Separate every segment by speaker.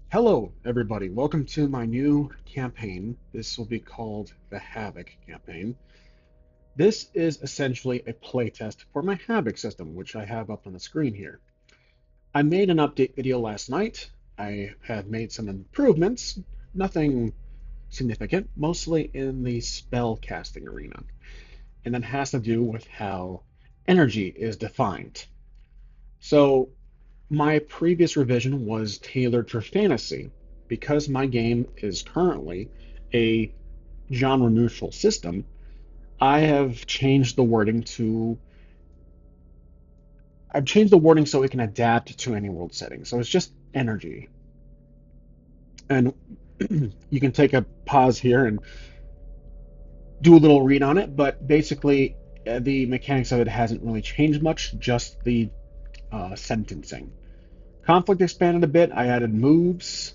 Speaker 1: Hello, everybody. Welcome to my new campaign. This will be called the Havoc Campaign. This is essentially a playtest for my Havoc system, which I have up on the screen here. I made an update video last night. I have made some improvements, nothing significant, mostly in the spell casting arena, and that has to do with how energy is defined. So, my previous revision was tailored for fantasy. Because my game is currently a genre neutral system, I have changed the wording to I've changed the wording so it can adapt to any world setting. So it's just energy. And you can take a pause here and do a little read on it, but basically the mechanics of it hasn't really changed much, just the sentencing. Conflict expanded a bit. I added moves.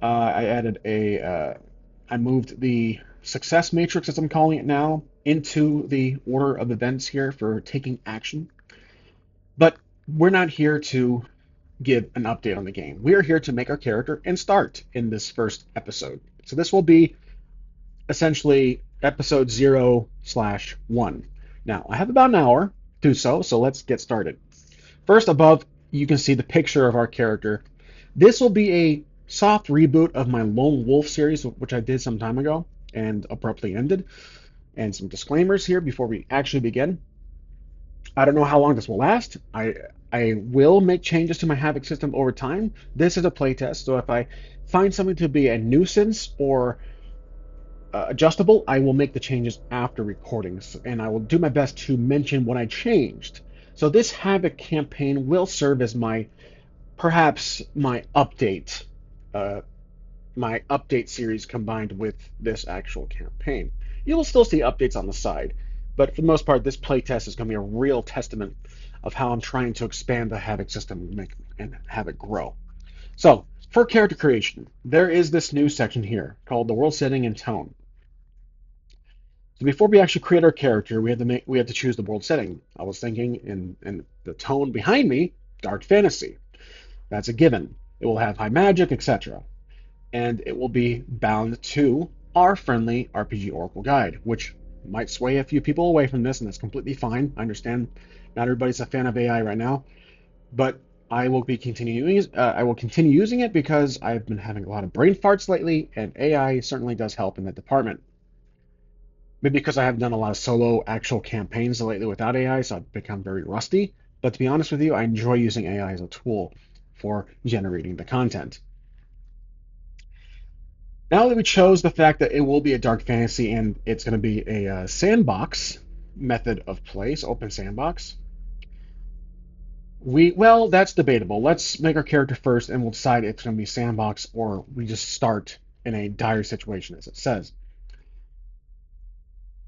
Speaker 1: I added I moved the success matrix, as I'm calling it now, into the order of events here for taking action. But we're not here to give an update on the game. We are here to make our character and start in this first episode. So this will be essentially episode 0/1. Now, I have about an hour to do so, so let's get started. First, above, you can see the picture of our character. This will be a soft reboot of my Lone Wolf series, which I did some time ago and abruptly ended. And some disclaimers here before we actually begin. I don't know how long this will last. I will make changes to my Havoc system over time. This is a playtest, so if I find something to be a nuisance or adjustable, I will make the changes after recordings, and I will do my best to mention what I changed. So this Havoc campaign will serve as perhaps uh, my update series combined with this actual campaign. You will still see updates on the side, but for the most part, this playtest is going to be a real testament of how I'm trying to expand the Havoc system and have it grow. So, for character creation, there is this new section here called the world setting and tone. So before we actually create our character, we have to choose the world setting. I was thinking in the tone behind me, dark fantasy. That's a given. It will have high magic, etc. And it will be bound to our friendly RPG Oracle guide, which might sway a few people away from this, and that's completely fine. I understand not everybody's a fan of AI right now, but I will continue using it because I've been having a lot of brain farts lately, and AI certainly does help in that department. Maybe because I haven't done a lot of solo actual campaigns lately without AI, so I've become very rusty. But to be honest with you, I enjoy using AI as a tool for generating the content. Now that we chose the fact that it will be a dark fantasy and it's going to be a sandbox method of play, so open sandbox, well, that's debatable. Let's make our character first and we'll decide if it's going to be sandbox or we just start in a dire situation, as it says.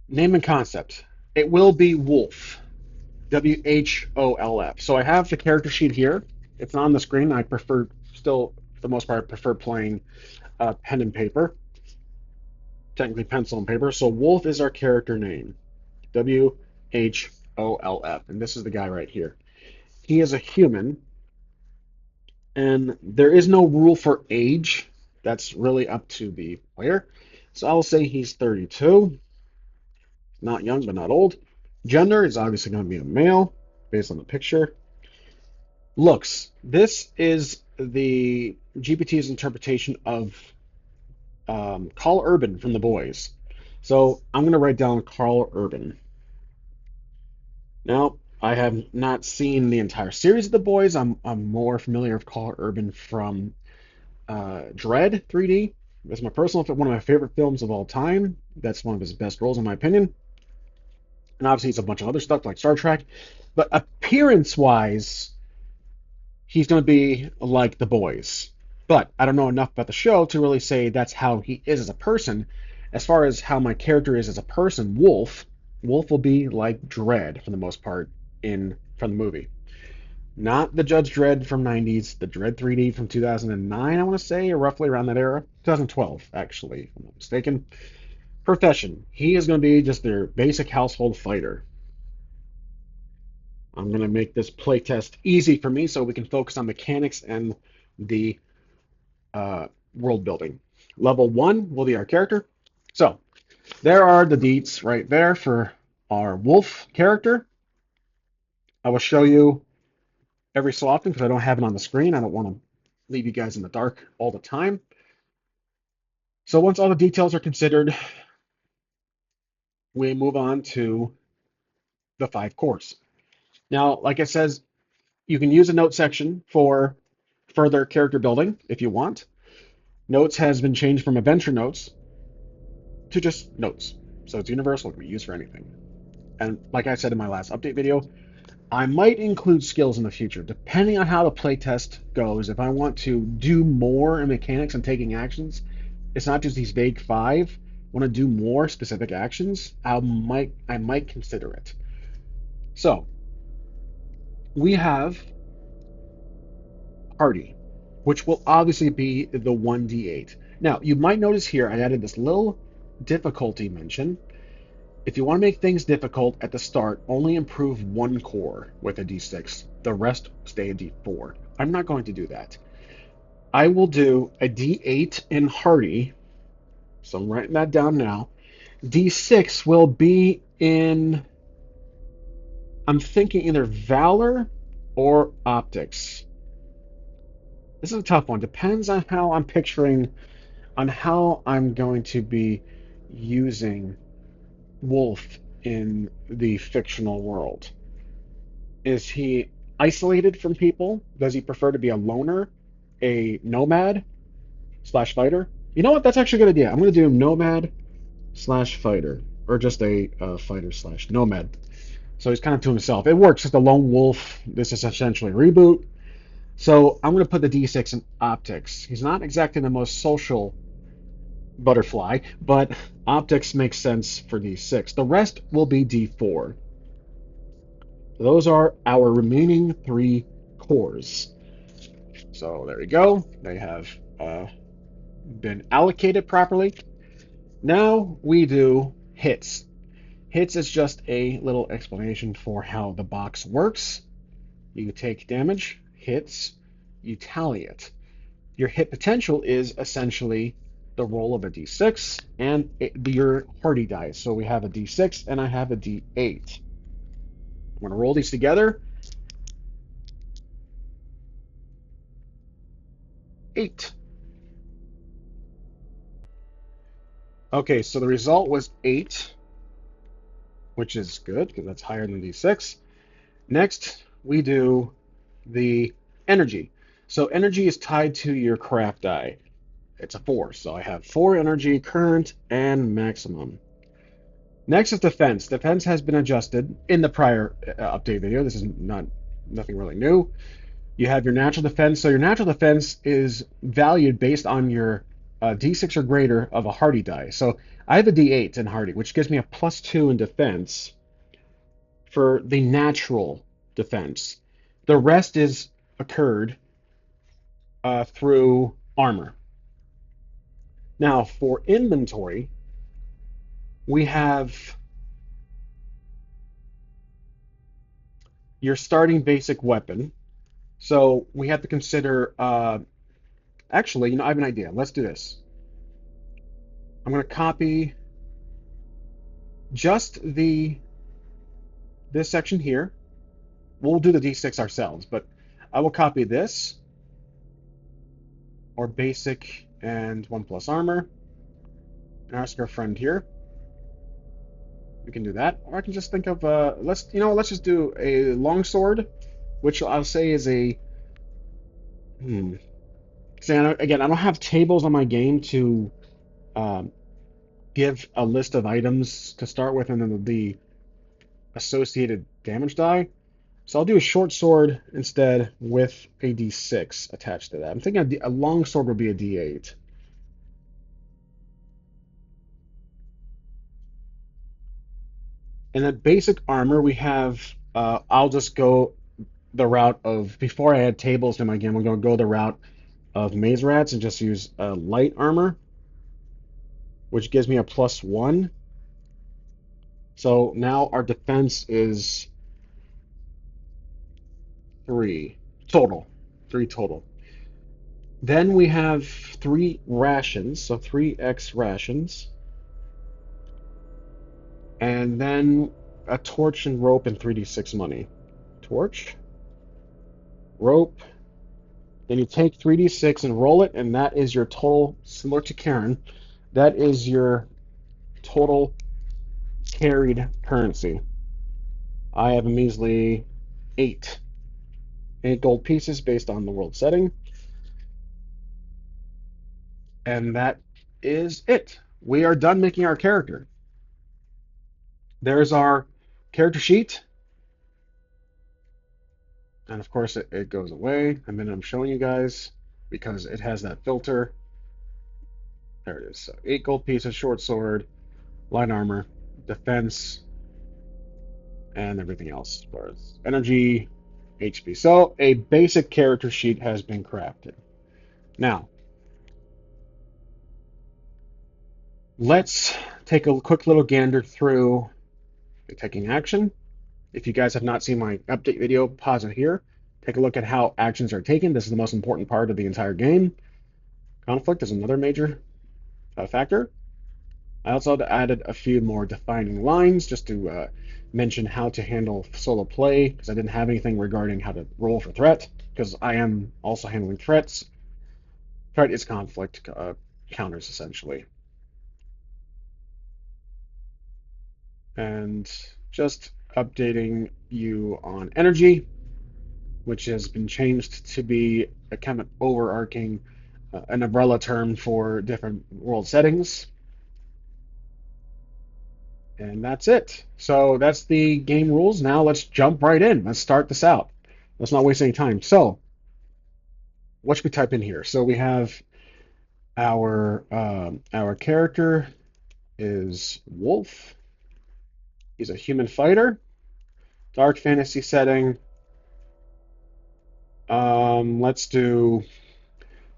Speaker 1: Name and concept. It will be Wolf. WHOLF. So I have the character sheet here. It's on the screen. I prefer, still, for the most part, I prefer playing pen and paper, technically pencil and paper. So Wolf is our character name. WHOLF. And this is the guy right here. He is a human, and there is no rule for age. That's really up to the player. So I'll say he's 32. Not young, but not old. Gender is obviously going to be a male, based on the picture. Looks. This is the GPT's interpretation of Carl Urban from The Boys. So I'm going to write down Carl Urban. Now, I have not seen the entire series of The Boys. I'm more familiar with Carl Urban from Dread 3D. That's one of my favorite films of all time. That's one of his best roles, in my opinion. And obviously, it's a bunch of other stuff like Star Trek. But appearance-wise, he's going to be like the boys. But I don't know enough about the show to really say that's how he is as a person. As far as how my character is as a person, Wolf will be like Dredd for the most part from the movie. Not the Judge Dredd from '90s, the Dredd 3D from 2009, I want to say, or roughly around that era. 2012, actually, if I'm not mistaken. Profession. He is going to be just their basic household fighter. I'm going to make this playtest easy for me so we can focus on mechanics and the world building. Level 1 will be our character. So there are the deets right there for our wolf character. I will show you every so often because I don't have it on the screen. I don't want to leave you guys in the dark all the time. So once all the details are considered, we move on to the 5 cores. Now, like I says, you can use a note section for further character building if you want. Notes has been changed from adventure notes to just notes. So it's universal, it can be used for anything. And like I said in my last update video, I might include skills in the future, depending on how the playtest goes. If I want to do more in mechanics and taking actions, it's not just these vague 5. I want to do more specific actions, I might consider it. So we have Hardy, which will obviously be the 1d8. Now, you might notice here I added this little difficulty mention. If you want to make things difficult at the start, only improve 1 core with a d6. The rest stay a d4. I'm not going to do that. I will do a d8 in Hardy, so I'm writing that down now. D6 will be in, I'm thinking either Valor or Optics. This is a tough one. Depends on how I'm picturing, on how I'm going to be using Wolf in the fictional world. Is he isolated from people? Does he prefer to be a loner, a nomad slash fighter? You know what? That's actually a good idea. I'm going to do nomad slash fighter, or just a fighter slash nomad. So he's kind of to himself. It works. Just a lone wolf. This is essentially a reboot. So I'm going to put the D6 in optics. He's not exactly the most social butterfly, but optics makes sense for D6. The rest will be D4. Those are our remaining 3 cores. So there we go. They have been allocated properly. Now we do hits. Hits is just a little explanation for how the box works. You take damage, hits, you tally it. Your hit potential is essentially the roll of a d6 and your hardy dice. So we have a d6 and I have a d8. I'm going to roll these together. 8. Okay, so the result was 8, which is good because that's higher than d6. Next, we do the energy. So energy is tied to your craft die. It's a 4, so I have 4 energy, current, and maximum. Next is defense. Defense has been adjusted in the prior update video. This is nothing really new. You have your natural defense. So your natural defense is valued based on your d6 or greater of a hardy die. So I have a d8 in hardy, which gives me a +2 in defense for the natural defense. The rest is occurred through armor. Now for inventory, we have your starting basic weapon. So we have to consider, actually, I have an idea. Let's do this. I'm going to copy just this section here. We'll do the D6 ourselves, but I will copy this, or basic and 1+ armor, and ask our friend here. We can do that, or I can just think of let's just do a longsword, which I'll say is a See, again, I don't have tables on my game to um, give a list of items to start with and then the associated damage die. So I'll do a short sword instead with a d6 attached to that. I'm thinking a long sword would be a d8. And then basic armor, we have, I'll just go the route of, before I add tables to my game, we're going to go the route of maze rats and just use light armor, which gives me a +1. So now our defense is 3 total. 3 total. Then we have 3 rations, so 3x rations, and then a torch and rope and 3d6 money. Torch, rope, then you take 3d6 and roll it, and that is your total, similar to Karen, that is your total carried currency. I have a measly 8. 8 gold pieces based on the world setting, and that is it. We are done making our character. There's our character sheet, and of course it goes away. And then I'm showing you guys because it has that filter. There it is. So 8 gold pieces, short sword, light armor, defense, and everything else as far as energy, HP. So a basic character sheet has been crafted. Now, let's take a quick little gander through the taking action. If you guys have not seen my update video, pause it here. Take a look at how actions are taken. This is the most important part of the entire game. Conflict is another major factor. I also added a few more defining lines just to mention how to handle solo play, because I didn't have anything regarding how to roll for threat, because I am also handling threats. Threat is conflict counters, essentially. And just updating you on energy, which has been changed to be a kind of overarching, an umbrella term for different world settings. And that's it. So that's the game rules. Now let's jump right in. Let's start this out. Let's not waste any time. So what should we type in here? So we have our character is Wolf. He's a human fighter. Dark fantasy setting. Let's do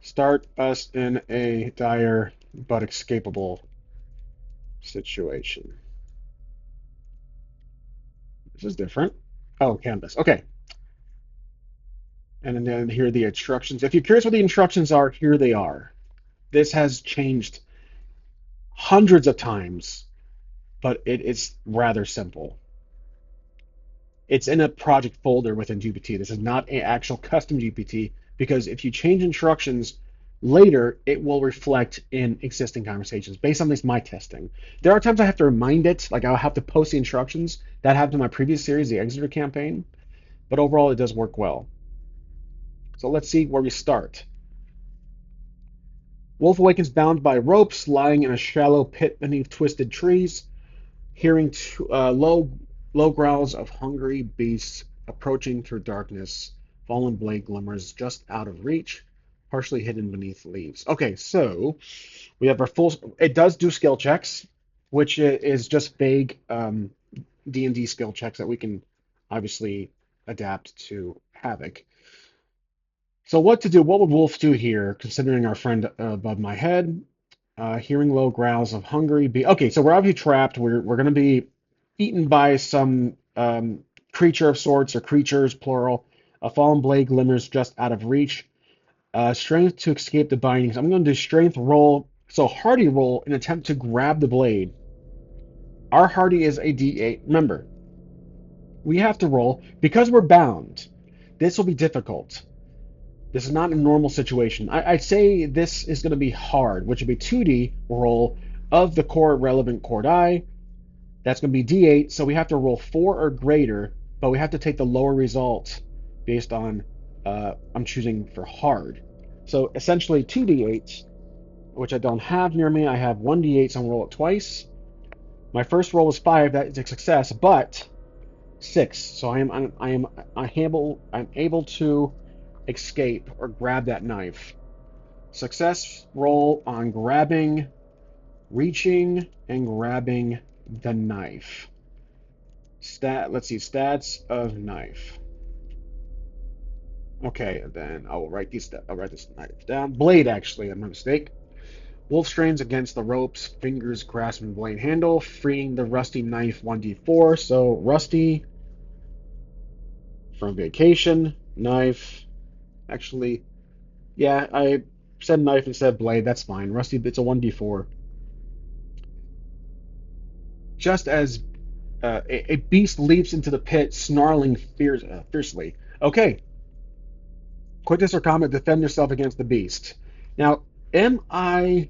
Speaker 1: start us in a dire but escapable situation. This is different. Oh, canvas. Okay. And then here are the instructions. If you're curious what the instructions are, here they are. This has changed hundreds of times, but it is rather simple. It's in a project folder within GPT. This is not an actual custom GPT because if you change instructions later, it will reflect in existing conversations based on this my testing. There are times I have to remind it, like I'll have to post the instructions. That happened in my previous series, the Exeter campaign, but overall it does work well. So let's see where we start. Wolf awakens bound by ropes, lying in a shallow pit beneath twisted trees, hearing low growls of hungry beasts approaching through darkness. Fallen blade glimmers just out of reach, partially hidden beneath leaves. Okay, so we have our full. It does do skill checks, which is just vague D&D skill checks that we can obviously adapt to Havoc. So what to do? What would Wolf do here, considering our friend above my head? Hearing low growls of hungry be okay. So we're obviously trapped. We're going to be eaten by some creature of sorts or creatures plural. A fallen blade glimmers just out of reach. Strength to escape the bindings. I'm going to do strength roll. So hardy roll in attempt to grab the blade. Our hardy is a D8. Remember, we have to roll because we're bound. This will be difficult. This is not a normal situation. I'd say this is going to be hard, which would be 2D roll of the core relevant core die. That's going to be D8, so we have to roll 4 or greater, but we have to take the lower result based on I'm choosing for hard. So essentially 2D8s, which I don't have near me. I have 1D8, so I'm going to roll it twice. My first roll was 5, that is a success, but 6. So I'm able to escape or grab that knife. Success roll on grabbing, reaching, and grabbing the knife. Let's see, stats of knife. Okay, then I'll write this knife down. Blade, actually, I'm my mistake. Wolf strains against the ropes, fingers grasping blade handle, freeing the rusty knife 1d4. So rusty from vacation, knife. Actually, yeah, said knife instead of blade. That's fine. Rusty, it's a 1d4. Just as a beast leaps into the pit, snarling fiercely. Okay, quickness or combat, defend yourself against the beast. Now, am I?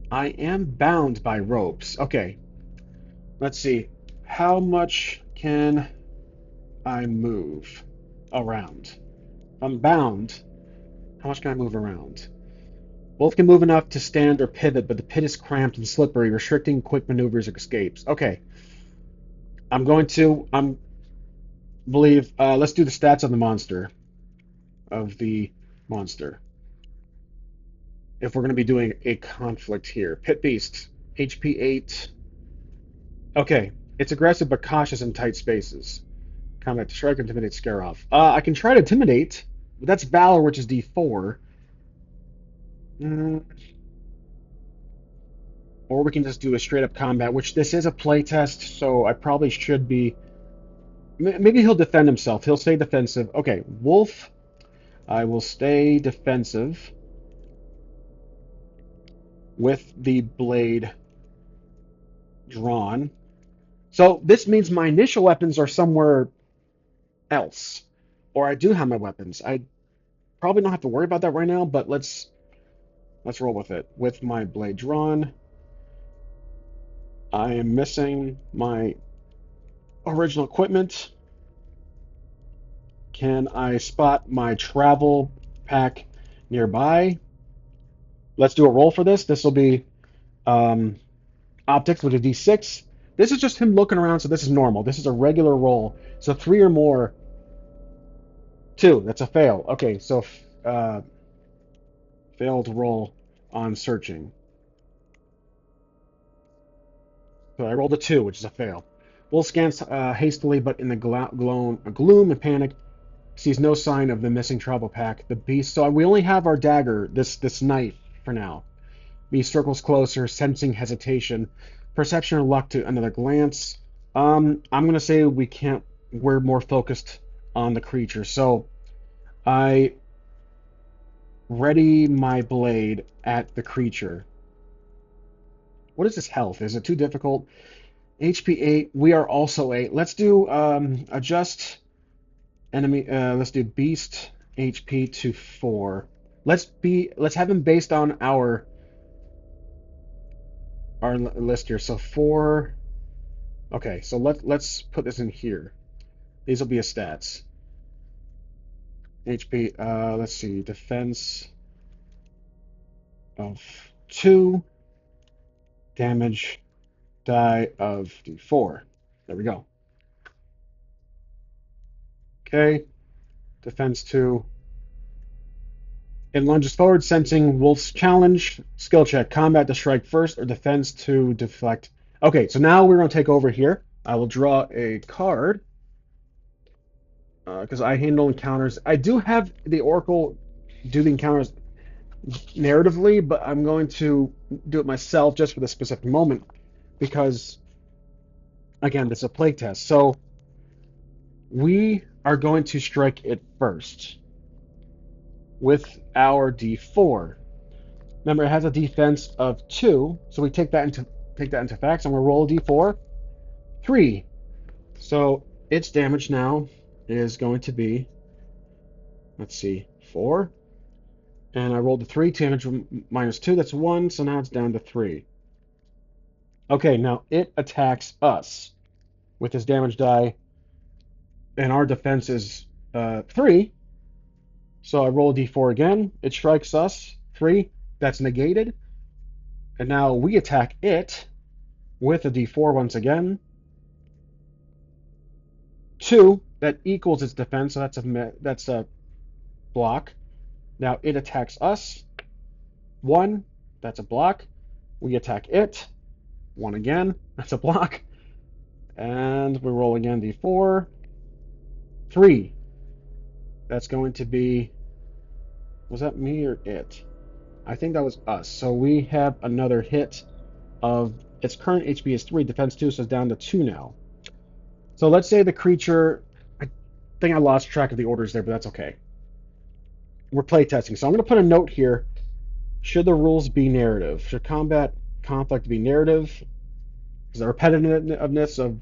Speaker 1: I am bound by ropes. Okay, let's see. How much can I move around? If I'm bound, how much can I move around? Both can move enough to stand or pivot, but the pit is cramped and slippery, restricting quick maneuvers or escapes. Okay, I'm going to believe. Let's do the stats of the monster. Of the monster. If we're going to be doing a conflict here, pit beast, HP 8. Okay, it's aggressive but cautious in tight spaces. Combat to strike, intimidate, scare off. I can try to intimidate, but that's valor, which is D4. Mm, or we can just do a straight up combat, which this is a playtest, so I probably should be. Maybe he'll defend himself. He'll stay defensive. Okay, wolf. I will stay defensive with the blade drawn. So this means my initial weapons are somewhere else, or I do have my weapons. I probably don't have to worry about that right now, but let's roll with it. With my blade drawn, I am missing my original equipment. Can I spot my travel pack nearby? Let's do a roll for this. This will be um, optics with a d6. This is just him looking around, so this is normal. This is a regular roll. So 3 or more. 2. That's a fail. Okay, so failed roll on searching. So I rolled a 2, which is a fail. Wolf scans hastily, but in the gloom and panic, sees no sign of the missing travel pack. The beast. So we only have our dagger, this knife, for now. Beast circles closer, sensing hesitation. Perception or luck to another glance. I'm gonna say we can't. We're more focused on the creature. So I ready my blade at the creature. What is his health? Is it too difficult? HP 8. We are also 8. Let's do adjust enemy. Let's do beast HP to 4. Let's have him based on our list here. So 4. Okay, so let's put this in here. These will be his stats. HP. Let's see. Defense of 2. Damage die of D4. There we go. Okay. Defense 2. It lunges forward, sensing Wolf's challenge. Skill check. Combat to strike first or defense to deflect. Okay, so now we're going to take over here. I will draw a card because I handle encounters. I do have the Oracle do the encounters narratively, but I'm going to do it myself just for the specific moment because, again, this is a playtest. So we are going to strike it first with our D4. Remember, it has a defense of 2, so we take that into facts, and we'll roll a D4. 3. So its damage now is going to be, let's see, 4. And I rolled a 3, damage minus 2, that's 1, so now it's down to 3. Okay, now it attacks us with his damage die, and our defense is 3. So I roll a d4 again. It strikes us. 3. That's negated. And now we attack it with a d4 once again. 2. That equals its defense, so that's a block. Now it attacks us. 1. That's a block. We attack it. 1 again. That's a block. And we roll again d4. 3. That's going to be... Was that me or it? I think that was us. So we have another hit of... Its current HP is 3. Defense 2, so it's down to 2 now. So let's say the creature... I think I lost track of the orders there, but that's okay. we're playtesting. So I'm going to put a note here. Should the rules be narrative? Should combat conflict be narrative? Is the repetitiveness of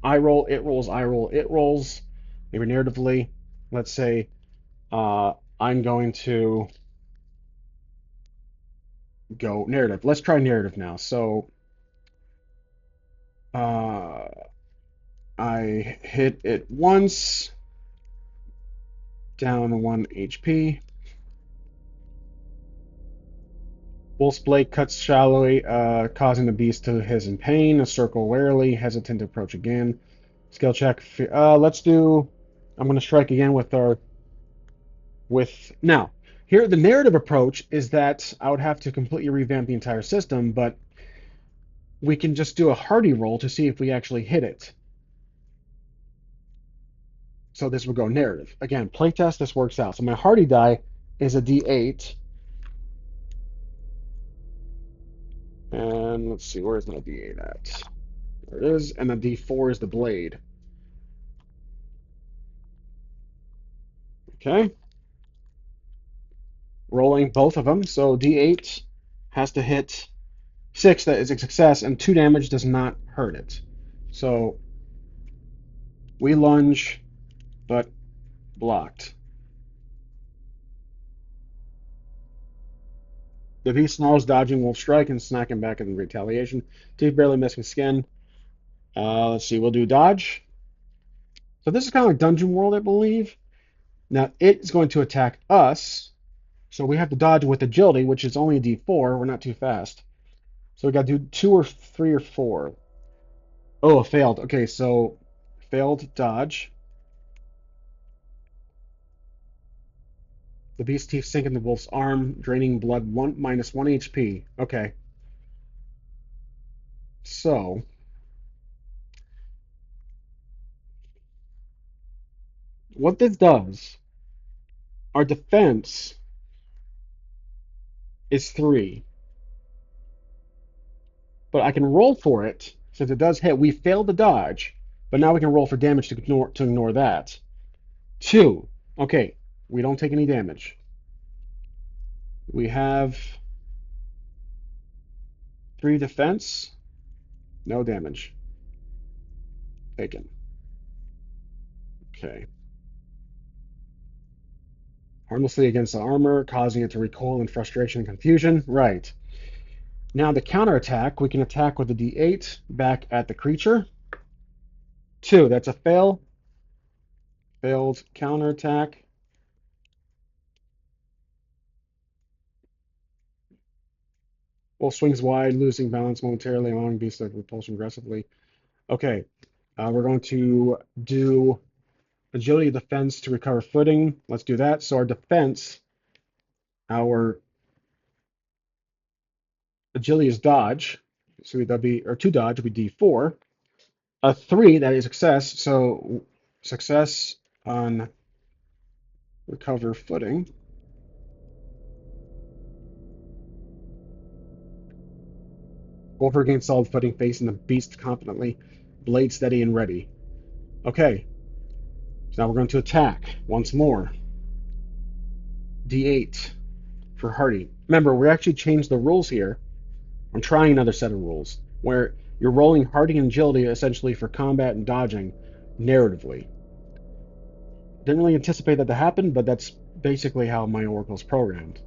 Speaker 1: I roll, it rolls, I roll, it rolls, maybe narratively? Let's say I'm going to go narrative. Let's try narrative now. So uh, I hit it once, down 1 HP. Wolf's blade cuts shallowly, causing the beast to hiss in pain. A circle warily, hesitant to approach again. Skill check. Let's do. I'm going to strike again with our. With now, here the narrative approach is that I would have to completely revamp the entire system, but we can just do a hardy roll to see if we actually hit it. So this would go narrative. Again, playtest, this works out. So my hardy die is a D8. And let's see, where's my D8 at? There it is. And the D4 is the blade. Okay. Rolling both of them. So D8 has to hit 6, that is a success, and 2 damage does not hurt it. So we lunge, but blocked. The beast snarls, dodging Wolf strike and snacking back in retaliation. Teeth barely missing skin. Let's see, we'll do dodge. So this is kind of like Dungeon World, I believe. Now it is going to attack us, so we have to dodge with agility, which is only a D4. We're not too fast. So we got to do 2 or 3 or 4. Oh, failed. Okay, so failed dodge. The beast's teeth sink in the wolf's arm, draining blood minus 1 HP. Okay. So, what this does, our defense is 3, but I can roll for it since it does hit. We failed the dodge, but now we can roll for damage to ignore that. 2. Okay, we don't take any damage. We have 3 defense, no damage taken. Okay. Harmlessly against the armor, causing it to recoil in frustration and confusion. Right. Now the counterattack, we can attack with the D8 back at the creature. 2, that's a fail. Failed counterattack. Wolf swings wide, losing balance momentarily, allowing beast to repulsion aggressively. Okay, we're going to do agility defense to recover footing. Let's do that. So our defense, our agility is dodge. So that'd be, or 2 dodge would be D4. A 3, that is success. So success on recover footing. Wolf regains solid footing, facing the beast confidently, blade steady and ready. Okay, so now we're going to attack once more. D8 for hardy. Remember, we actually changed the rules here. I'm trying another set of rules where you're rolling hardy and agility essentially for combat and dodging narratively. Didn't really anticipate that to happen, but that's basically how my Oracle's programmed.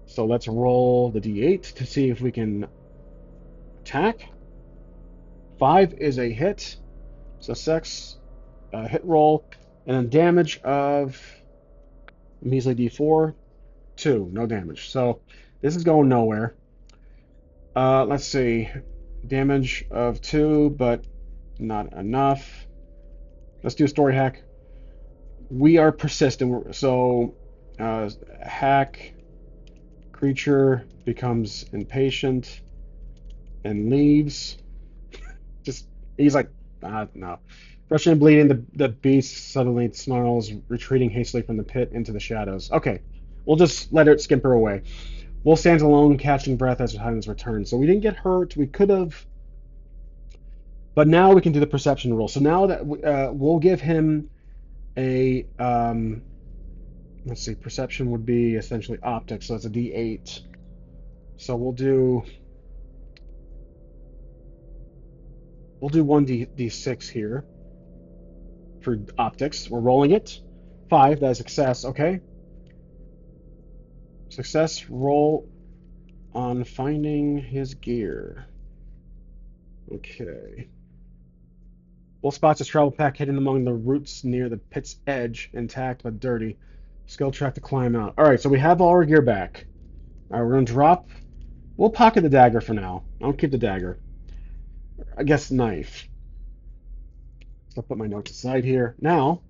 Speaker 1: So let's roll the D8 to see if we can attack. 5 is a hit. So 6, hit roll, and then damage of measly D4, 2, no damage. So this is going nowhere. Let's see, damage of 2, but not enough. Let's do a story hack. We are persistent, so hack creature becomes impatient and leaves. Just he's like, no. Rushing and bleeding, the beast suddenly snarls, retreating hastily from the pit into the shadows. Okay, we'll just let it scamper away. Wolf stands alone, catching breath as Hines returns. So we didn't get hurt. We could have, but now we can do the perception roll. So now that we'll give him a Let's see, perception would be essentially optics, so that's a D8. So we'll do one D6 here for optics. We're rolling it. 5, that's success. Okay. Success roll on finding his gear. Okay. Will spots a travel pack hidden among the roots near the pit's edge, intact but dirty. Skill track to climb out. All right, so we have all our gear back. All right, we're gonna drop. We'll pocket the dagger for now. I'll keep the dagger. I guess knife. So I'll put my notes aside here. Now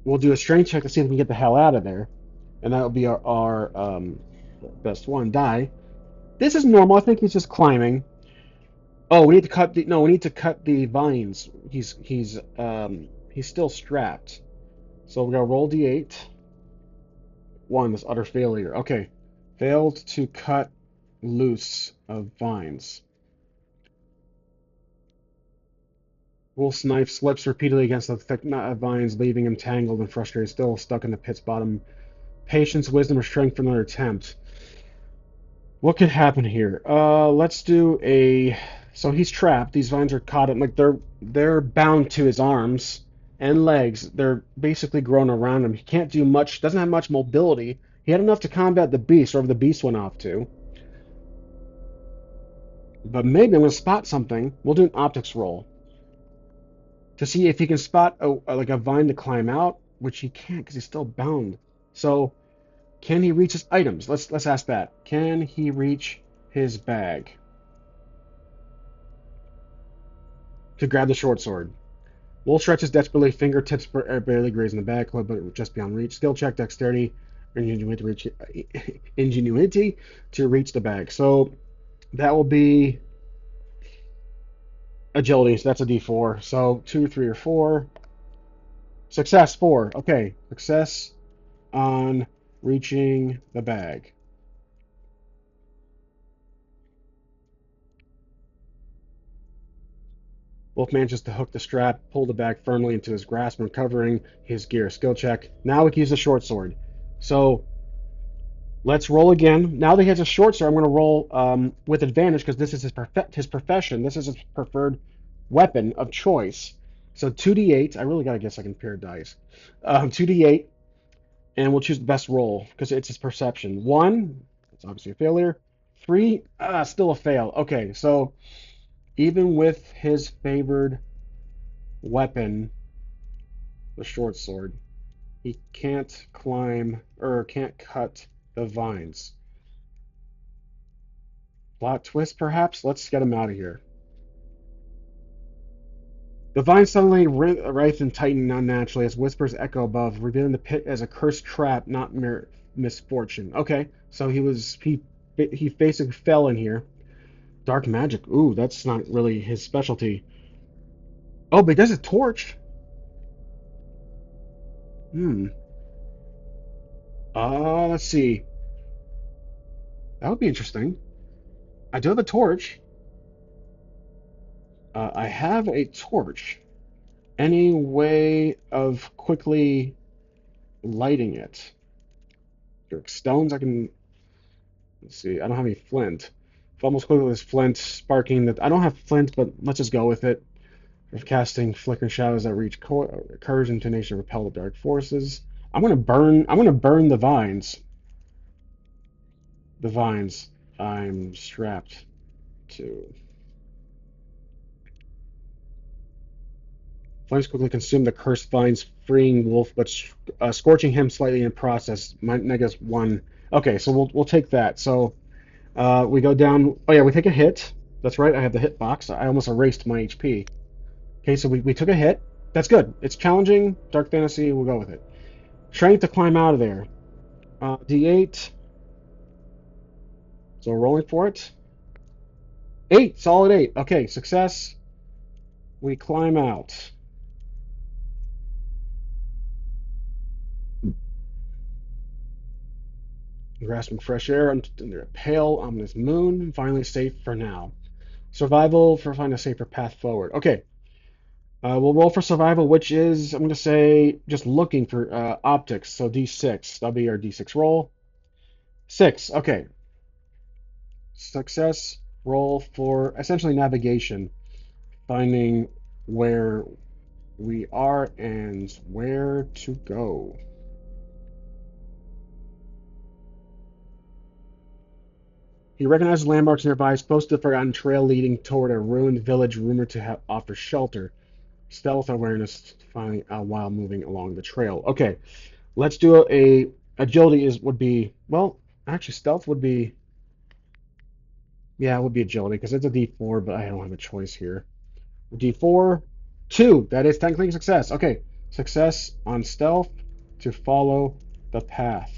Speaker 1: we'll do a strength check to see if we can get the hell out of there, and that'll be our best one. Die. This is normal. I think he's just climbing. Oh, we need to cut the no. We need to cut the vines. He's still strapped. So we're gonna roll d8. One, this utter failure. Okay. Failed to cut loose of vines. Wolf's knife slips repeatedly against the thick knot of vines, leaving him tangled and frustrated, still stuck in the pit's bottom. Patience, wisdom, or strength for another attempt. What could happen here? Let's do a. So he's trapped. These vines are caught in, like they're bound to his arms and legs. They're basically grown around him. He can't do much. Doesn't have much mobility. He had enough to combat the beast, wherever the beast went off to. But maybe I'm gonna spot something. We'll do an optics roll to see if he can spot like a vine to climb out, which he can't because he's still bound. So can he reach his items? Let's ask that. Can he reach his bag to grab the short sword? Wolf stretches desperately, fingertips barely grazing the bag, but just beyond reach. Skill check, dexterity, or ingenuity to reach the bag. So that will be agility. So that's a D4. So 2, 3, or 4. Success 4. Okay, success on reaching the bag. Wolf manages to hook the strap, pull the bag firmly into his grasp, and recovering his gear. Skill check. Now we can use the short sword. So let's roll again. Now that he has a short sword, I'm going to roll with advantage because this is his profession. This is his preferred weapon of choice. So 2d8. I really got to get a second pair of dice. 2d8, and we'll choose the best roll because it's his perception. 1, it's obviously a failure. 3, still a fail. Okay, so even with his favored weapon, the short sword, he can't climb or can't cut the vines. Plot twist, perhaps? Let's get him out of here. The vines suddenly writhe and tighten unnaturally as whispers echo above, revealing the pit as a cursed trap, not mere misfortune. Okay, so he basically fell in here. Dark magic. Ooh, that's not really his specialty. Oh, but he does a torch. Hmm. Let's see. That would be interesting. I do have a torch. I have a torch. Any way of quickly lighting it? Stones, I can. Let's see. I don't have any flint. If almost quickly with flint, sparking that. I don't have flint, but let's just go with it. Of casting flickering shadows that reach courage and intonation to repel the dark forces. I'm gonna burn. I'm gonna burn the vines. The vines I'm strapped to. Flames quickly consume the cursed vines, freeing Wolf, but scorching him slightly in process. -1. Okay, so we'll take that. So we go down. Oh yeah, we take a hit. That's right. I have the hit box. I almost erased my HP. Okay, so we took a hit. That's good. It's challenging. Dark fantasy. We'll go with it. Strength to climb out of there. D8. So we're rolling for it. 8. Solid 8. Okay, success. We climb out. Grasping fresh air under a pale, ominous moon. Finally safe for now. Survival for find a safer path forward. Okay. We'll roll for survival, which is, I'm going to say, just looking for optics. So D6. That'll be our D6 roll. 6. Okay. Success. Roll for essentially navigation, finding where we are and where to go. He recognizes landmarks nearby, supposed to a forgotten trail leading toward a ruined village rumored to have offer shelter. Stealth awareness finding out while moving along the trail. Okay, let's do a agility is would be well, actually stealth would be yeah, it would be agility because it's a D4, but I don't have a choice here. D4, 2. That is technically a success. Okay, success on stealth to follow the path.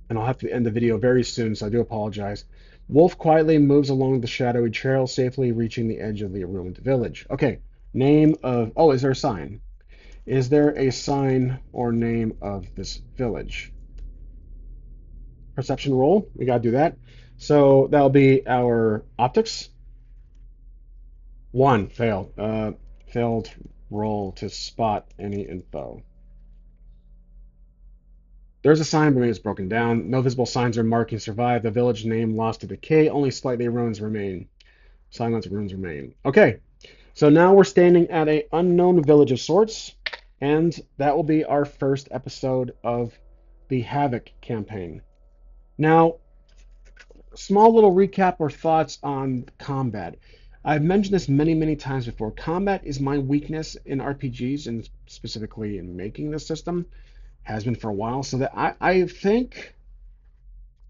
Speaker 1: And I'll have to end the video very soon, so I do apologize. Wolf quietly moves along the shadowy trail, safely reaching the edge of the ruined village. Okay, name of. Oh, is there a sign? Is there a sign or name of this village? Perception roll. We gotta do that. So that'll be our optics. 1. Fail. Failed roll to spot any info. There's a sign, but maybe it's broken down. No visible signs or markings survive. The village name lost to decay. Only slightly ruins remain. Silence ruins remain. Okay, so now we're standing at a unknown village of sorts, and that will be our first episode of the Havoc campaign. Now, small little recap or thoughts on combat. I've mentioned this many, many times before. Combat is my weakness in RPGs, and specifically in making this system. Has been for a while, so that I think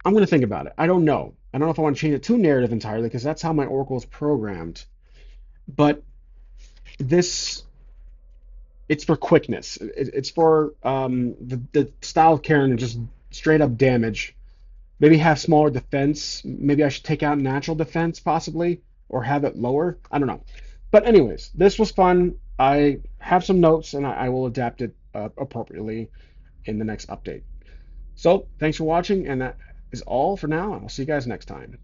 Speaker 1: I'm going to think about it. I don't know. I don't know if I want to change it to narrative entirely because that's how my Oracle is programmed. But this, it's for quickness. It's for the style of Karen and just straight up damage. Maybe have smaller defense. Maybe I should take out natural defense possibly, or have it lower. I don't know. But anyways, this was fun. I have some notes and I will adapt it appropriately in the next update. So thanks for watching, and that is all for now. I'll see you guys next time.